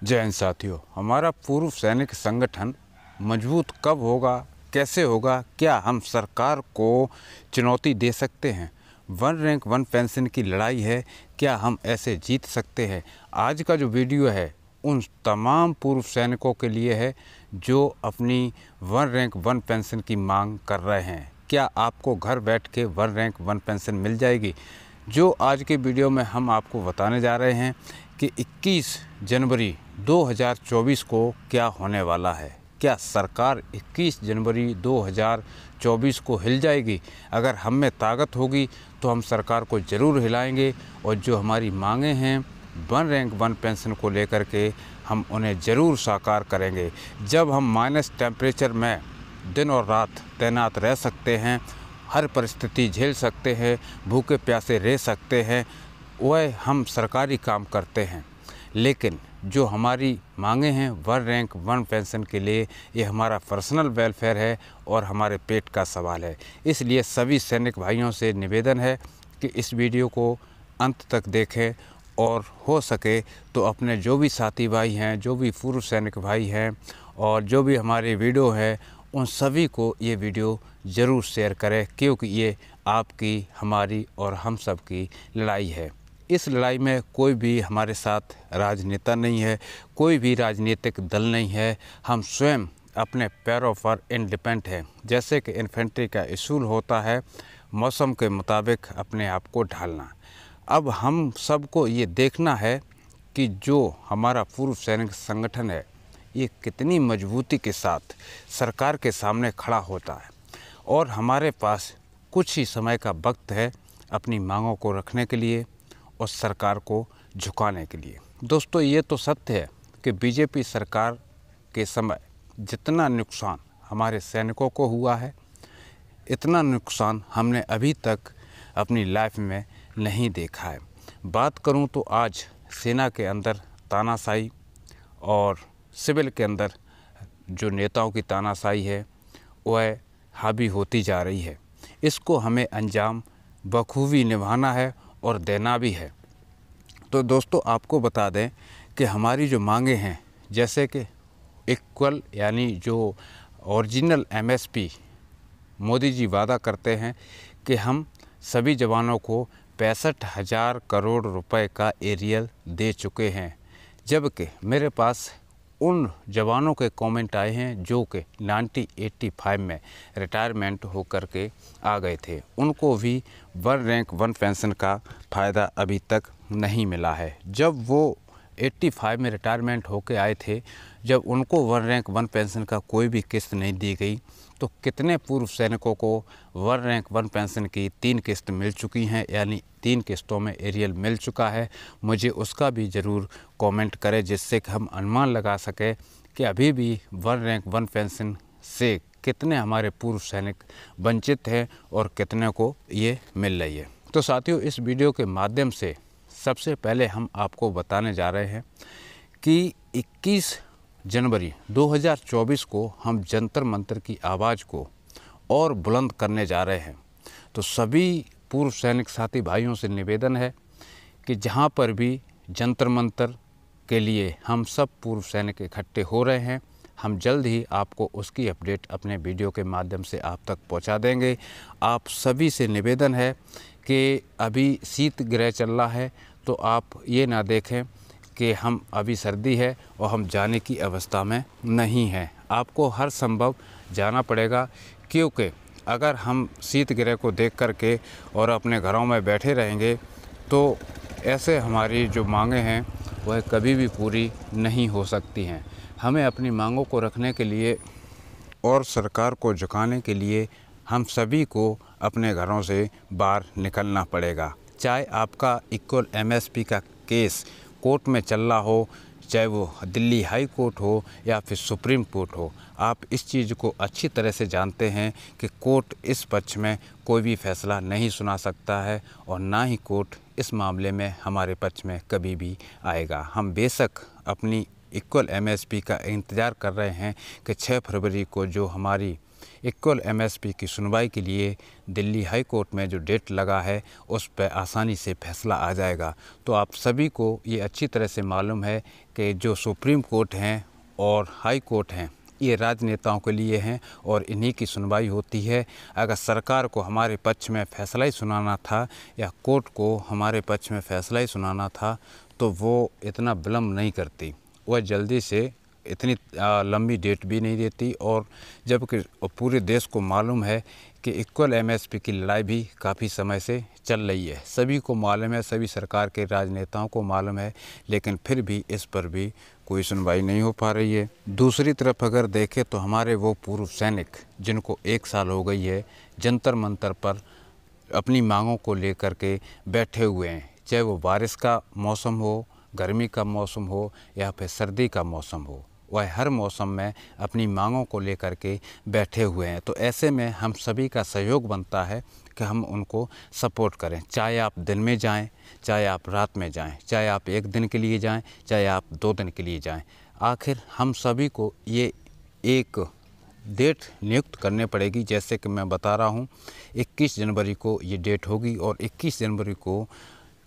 जय हिंद साथियों। हमारा पूर्व सैनिक संगठन मजबूत कब होगा, कैसे होगा, क्या हम सरकार को चुनौती दे सकते हैं? वन रैंक वन पेंशन की लड़ाई है, क्या हम ऐसे जीत सकते हैं? आज का जो वीडियो है उन तमाम पूर्व सैनिकों के लिए है जो अपनी वन रैंक वन पेंशन की मांग कर रहे हैं। क्या आपको घर बैठ के वन रैंक वन पेंशन मिल जाएगी? जो आज के वीडियो में हम आपको बताने जा रहे हैं कि 21 जनवरी 2024 को क्या होने वाला है। क्या सरकार 21 जनवरी 2024 को हिल जाएगी? अगर हम में ताकत होगी तो हम सरकार को ज़रूर हिलाएंगे और जो हमारी मांगें हैं वन रैंक वन पेंशन को लेकर के हम उन्हें ज़रूर साकार करेंगे। जब हम माइनस टेम्परेचर में दिन और रात तैनात रह सकते हैं, हर परिस्थिति झेल सकते हैं, भूखे प्यासे रह सकते हैं, वह हम सरकारी काम करते हैं। लेकिन जो हमारी मांगें हैं वन रैंक वन पेंशन के लिए, ये हमारा पर्सनल वेलफेयर है और हमारे पेट का सवाल है। इसलिए सभी सैनिक भाइयों से निवेदन है कि इस वीडियो को अंत तक देखें और हो सके तो अपने जो भी साथी भाई हैं, जो भी पूर्व सैनिक भाई हैं और जो भी हमारे वीडियो है उन सभी को ये वीडियो ज़रूर शेयर करें, क्योंकि ये आपकी, हमारी और हम सब की लड़ाई है। इस लड़ाई में कोई भी हमारे साथ राजनेता नहीं है, कोई भी राजनीतिक दल नहीं है। हम स्वयं अपने पैरों पर इंडिपेंडेंट हैं। जैसे कि इन्फेंट्री का असूल होता है, मौसम के मुताबिक अपने आप को ढालना। अब हम सबको ये देखना है कि जो हमारा पूर्व सैनिक संगठन है ये कितनी मजबूती के साथ सरकार के सामने खड़ा होता है और हमारे पास कुछ ही समय का वक्त है अपनी मांगों को रखने के लिए और सरकार को झुकाने के लिए। दोस्तों, ये तो सत्य है कि बीजेपी सरकार के समय जितना नुकसान हमारे सैनिकों को हुआ है, इतना नुकसान हमने अभी तक अपनी लाइफ में नहीं देखा है। बात करूं तो आज सेना के अंदर तानाशाही और सिविल के अंदर जो नेताओं की तानाशाही है वह हावी होती जा रही है। इसको हमें अंजाम बखूबी निभाना है और देना भी है। तो दोस्तों, आपको बता दें कि हमारी जो मांगें हैं, जैसे कि इक्वल यानी जो ओरिजिनल एमएसपी मोदी जी वादा करते हैं कि हम सभी जवानों को 65,000 करोड़ रुपए का एरियल दे चुके हैं, जबकि मेरे पास उन जवानों के कमेंट आए हैं जो कि 1985 में रिटायरमेंट होकर के आ गए थे। उनको भी वन रैंक वन पेंशन का फ़ायदा अभी तक नहीं मिला है। जब वो 85 में रिटायरमेंट होकर आए थे, जब उनको वन रैंक वन पेंशन का कोई भी किस्त नहीं दी गई, तो कितने पूर्व सैनिकों को वन रैंक वन पेंशन की 3 किस्त मिल चुकी हैं, यानी 3 किस्तों में एरियल मिल चुका है। मुझे उसका भी ज़रूर कमेंट करें, जिससे कि हम अनुमान लगा सकें कि अभी भी वन रैंक वन पेंशन से कितने हमारे पूर्व सैनिक वंचित हैं और कितने को ये मिल रही है। तो साथियों, इस वीडियो के माध्यम से सबसे पहले हम आपको बताने जा रहे हैं कि 21 जनवरी 2024 को हम जंतर मंतर की आवाज़ को और बुलंद करने जा रहे हैं। तो सभी पूर्व सैनिक साथी भाइयों से निवेदन है कि जहां पर भी जंतर मंतर के लिए हम सब पूर्व सैनिक इकट्ठे हो रहे हैं, हम जल्द ही आपको उसकी अपडेट अपने वीडियो के माध्यम से आप तक पहुंचा देंगे। आप सभी से निवेदन है कि अभी शीत गृह चल रहा है, तो आप ये ना देखें कि हम अभी सर्दी है और हम जाने की अवस्था में नहीं हैं। आपको हर संभव जाना पड़ेगा, क्योंकि अगर हम शीत गृह को देख कर के और अपने घरों में बैठे रहेंगे तो ऐसे हमारी जो मांगें हैं वह कभी भी पूरी नहीं हो सकती हैं। हमें अपनी मांगों को रखने के लिए और सरकार को झुकाने के लिए हम सभी को अपने घरों से बाहर निकलना पड़ेगा। चाहे आपका इक्वल एमएसपी का केस कोर्ट में चल रहा हो, चाहे वो दिल्ली हाई कोर्ट हो या फिर सुप्रीम कोर्ट हो, आप इस चीज़ को अच्छी तरह से जानते हैं कि कोर्ट इस पक्ष में कोई भी फैसला नहीं सुना सकता है और ना ही कोर्ट इस मामले में हमारे पक्ष में कभी भी आएगा। हम बेशक अपनी इक्वल एमएसपी का इंतज़ार कर रहे हैं कि 6 फरवरी को जो हमारी इक्वल एमएसपी की सुनवाई के लिए दिल्ली हाई कोर्ट में जो डेट लगा है उस पर आसानी से फैसला आ जाएगा। तो आप सभी को ये अच्छी तरह से मालूम है कि जो सुप्रीम कोर्ट हैं और हाई कोर्ट हैं ये राजनेताओं के लिए हैं और इन्हीं की सुनवाई होती है। अगर सरकार को हमारे पक्ष में फ़ैसला ही सुनाना था या कोर्ट को हमारे पक्ष में फ़ैसला ही सुनाना था तो वो इतना विलम्ब नहीं करती, वह जल्दी से इतनी लंबी डेट भी नहीं देती। और जबकि पूरे देश को मालूम है कि इक्वल एमएसपी की लड़ाई भी काफ़ी समय से चल रही है, सभी को मालूम है, सभी सरकार के राजनेताओं को मालूम है, लेकिन फिर भी इस पर भी कोई सुनवाई नहीं हो पा रही है। दूसरी तरफ अगर देखें तो हमारे वो पूर्व सैनिक जिनको 1 साल हो गई है जंतर मंतर पर अपनी मांगों को लेकर के बैठे हुए हैं, चाहे वो बारिश का मौसम हो, गर्मी का मौसम हो या फिर सर्दी का मौसम हो, वह हर मौसम में अपनी मांगों को लेकर के बैठे हुए हैं। तो ऐसे में हम सभी का सहयोग बनता है कि हम उनको सपोर्ट करें, चाहे आप दिन में जाएं, चाहे आप रात में जाएं, चाहे आप 1 दिन के लिए जाएं, चाहे आप 2 दिन के लिए जाएं। आखिर हम सभी को ये एक डेट नियुक्त करनी पड़ेगी। जैसे कि मैं बता रहा हूँ 21 जनवरी को ये डेट होगी और 21 जनवरी को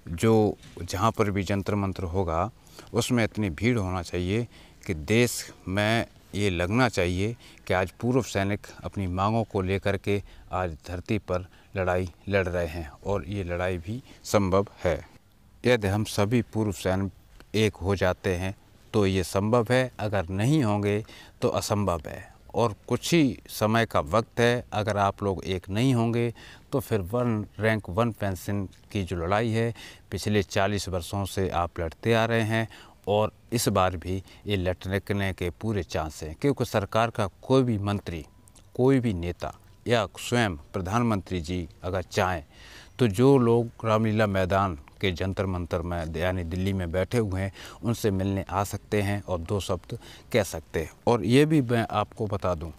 जो जहाँ पर भी जंतर मंतर होगा उसमें इतनी भीड़ होना चाहिए कि देश में ये लगना चाहिए कि आज पूर्व सैनिक अपनी मांगों को लेकर के आज धरती पर लड़ाई लड़ रहे हैं और ये लड़ाई भी संभव है। यदि हम सभी पूर्व सैनिक एक हो जाते हैं तो ये संभव है, अगर नहीं होंगे तो असंभव है। और कुछ ही समय का वक्त है, अगर आप लोग एक नहीं होंगे तो फिर 1 रैंक 1 पेंशन की जो लड़ाई है पिछले 40 वर्षों से आप लड़ते आ रहे हैं और इस बार भी ये लटकने के पूरे चांस हैं, क्योंकि सरकार का कोई भी मंत्री, कोई भी नेता या स्वयं प्रधानमंत्री जी अगर चाहें तो जो लोग रामलीला मैदान के जंतर मंतर में यानी दिल्ली में बैठे हुए हैं उनसे मिलने आ सकते हैं और 2 शब्द कह सकते हैं। और ये भी मैं आपको बता दूं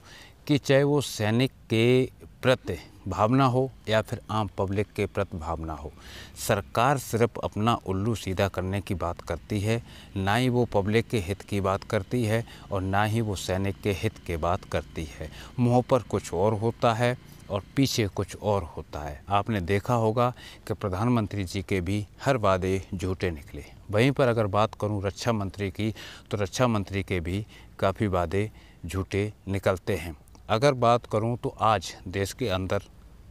कि चाहे वो सैनिक के प्रति भावना हो या फिर आम पब्लिक के प्रति भावना हो, सरकार सिर्फ अपना उल्लू सीधा करने की बात करती है, ना ही वो पब्लिक के हित की बात करती है और ना ही वो सैनिक के हित की बात करती है। मुँह पर कुछ और होता है और पीछे कुछ और होता है। आपने देखा होगा कि प्रधानमंत्री जी के भी हर वादे झूठे निकले। वहीं पर अगर बात करूं रक्षा मंत्री की तो रक्षा मंत्री के भी काफ़ी वादे झूठे निकलते हैं। अगर बात करूं तो आज देश के अंदर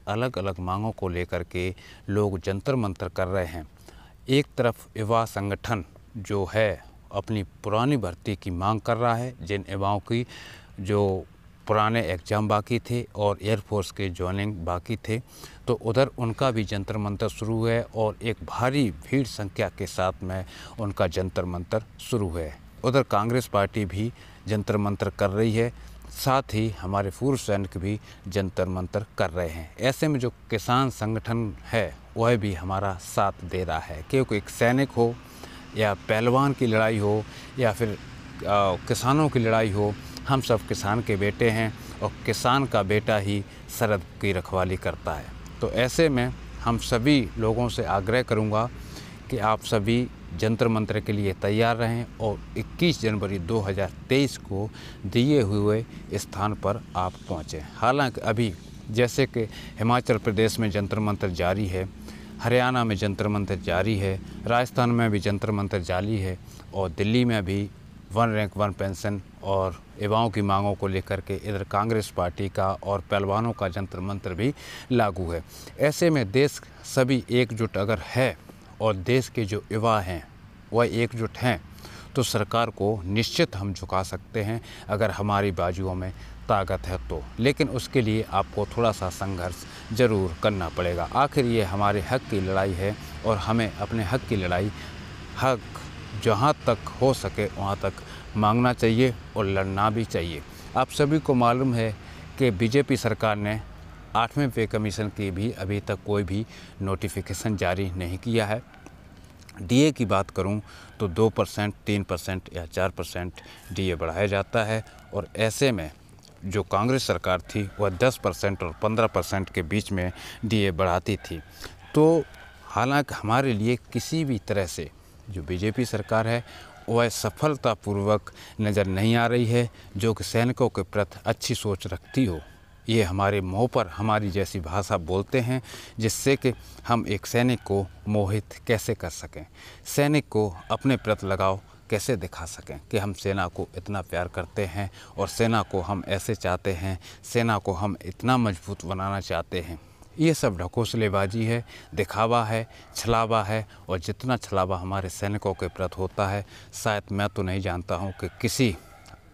अलग अलग मांगों को लेकर के लोग जंतर मंतर कर रहे हैं। एक तरफ युवा संगठन जो है अपनी पुरानी भर्ती की मांग कर रहा है, जिन युवाओं की जो पुराने एग्ज़ाम बाकी थे और एयरफोर्स के जॉइनिंग बाकी थे, तो उधर उनका भी जंतर मंतर शुरू है और एक भारी भीड़ संख्या के साथ में उनका जंतर मंतर शुरू है। उधर कांग्रेस पार्टी भी जंतर मंतर कर रही है, साथ ही हमारे पूर्व सैनिक भी जंतर मंतर कर रहे हैं। ऐसे में जो किसान संगठन है वह भी हमारा साथ दे रहा है, क्योंकि एक सैनिक हो या पहलवान की लड़ाई हो या फिर किसानों की लड़ाई हो, हम सब किसान के बेटे हैं और किसान का बेटा ही सरहद की रखवाली करता है। तो ऐसे में हम सभी लोगों से आग्रह करूंगा कि आप सभी जंतर मंतर के लिए तैयार रहें और 21 जनवरी 2023 को दिए हुए स्थान पर आप पहुँचें। हालांकि अभी जैसे कि हिमाचल प्रदेश में जंतर मंतर जारी है, हरियाणा में जंतर मंतर जारी है, राजस्थान में भी जंतर मंतर जारी है और दिल्ली में भी 1 रैंक 1 पेंशन और युवाओं की मांगों को लेकर के इधर कांग्रेस पार्टी का और पहलवानों का जंतर मंतर भी लागू है। ऐसे में देश सभी एकजुट अगर है और देश के जो युवा हैं वह एकजुट हैं तो सरकार को निश्चित हम झुका सकते हैं, अगर हमारी बाजुओं में ताकत है तो। लेकिन उसके लिए आपको थोड़ा सा संघर्ष ज़रूर करना पड़ेगा। आखिर ये हमारे हक की लड़ाई है और हमें अपने हक की लड़ाई हक जहाँ तक हो सके वहाँ तक मांगना चाहिए और लड़ना भी चाहिए। आप सभी को मालूम है कि बीजेपी सरकार ने 8वें पे कमीशन की भी अभी तक कोई भी नोटिफिकेशन जारी नहीं किया है। डीए की बात करूं तो 2%, 3% या 4% डीए बढ़ाया जाता है और ऐसे में जो कांग्रेस सरकार थी वह 10% और 15% के बीच में डीए बढ़ाती थी। तो हालांकि हमारे लिए किसी भी तरह से जो बीजेपी सरकार है वह सफलतापूर्वक नज़र नहीं आ रही है, जो कि सैनिकों के प्रति अच्छी सोच रखती हो। ये हमारे मुँह पर हमारी जैसी भाषा बोलते हैं, जिससे कि हम एक सैनिक को मोहित कैसे कर सकें, सैनिक को अपने प्रति लगाव कैसे दिखा सकें कि हम सेना को इतना प्यार करते हैं और सेना को हम ऐसे चाहते हैं, सेना को हम इतना मजबूत बनाना चाहते हैं। ये सब ढकोसलेबाजी है, दिखावा है, छलावा है। और जितना छलावा हमारे सैनिकों के प्रति होता है, शायद मैं तो नहीं जानता हूँ कि किसी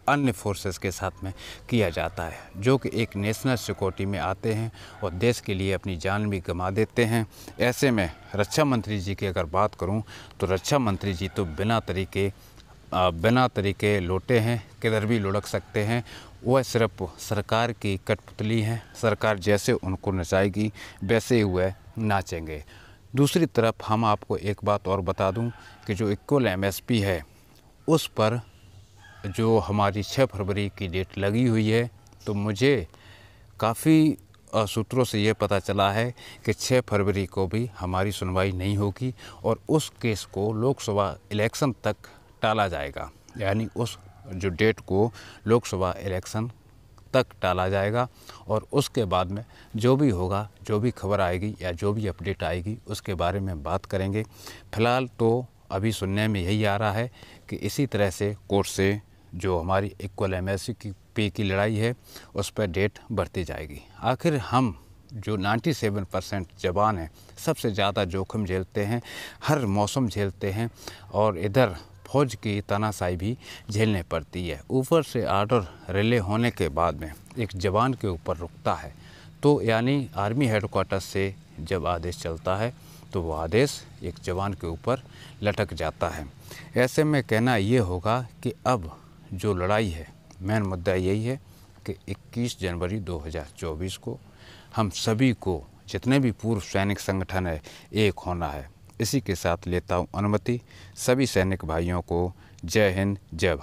अन्य फोर्सेस के साथ में किया जाता है, जो कि एक नेशनल सिक्योरिटी में आते हैं और देश के लिए अपनी जान भी गंवा देते हैं। ऐसे में रक्षा मंत्री जी की अगर बात करूं तो रक्षा मंत्री जी तो बिना तरीके लोटे हैं, किधर भी लुढ़क सकते हैं। वह सिर्फ सरकार की कठपुतली हैं, सरकार जैसे उनको नचाएगी वैसे ही वह नाचेंगे। दूसरी तरफ हम आपको एक बात और बता दूं कि जो इक्वल MSP है, उस पर जो हमारी 6 फरवरी की डेट लगी हुई है, तो मुझे काफ़ी सूत्रों से ये पता चला है कि 6 फरवरी को भी हमारी सुनवाई नहीं होगी और उस केस को लोकसभा इलेक्शन तक टाला जाएगा। यानी उस जो डेट को लोकसभा इलेक्शन तक टाला जाएगा और उसके बाद में जो भी होगा, जो भी खबर आएगी या जो भी अपडेट आएगी, उसके बारे में बात करेंगे। फ़िलहाल तो अभी सुनने में यही आ रहा है कि इसी तरह से कोर्ट से जो हमारी इक्वल MSP की लड़ाई है, उस पर डेट बढ़ती जाएगी। आखिर हम जो 97% जवान हैं, सबसे ज़्यादा जोखिम झेलते हैं, हर मौसम झेलते हैं और इधर फौज की तानाशाही भी झेलने पड़ती है। ऊपर से आर्डर रिले होने के बाद में एक जवान के ऊपर रुकता है, तो यानी आर्मी हेडक्वार्टर से जब आदेश चलता है तो वो आदेश एक जवान के ऊपर लटक जाता है। ऐसे में कहना ये होगा कि अब जो लड़ाई है, मेन मुद्दा यही है कि 21 जनवरी 2024 को हम सभी को, जितने भी पूर्व सैनिक संगठन है, एक होना है। इसी के साथ लेता हूँ अनुमति। सभी सैनिक भाइयों को जय हिंद, जय भारत।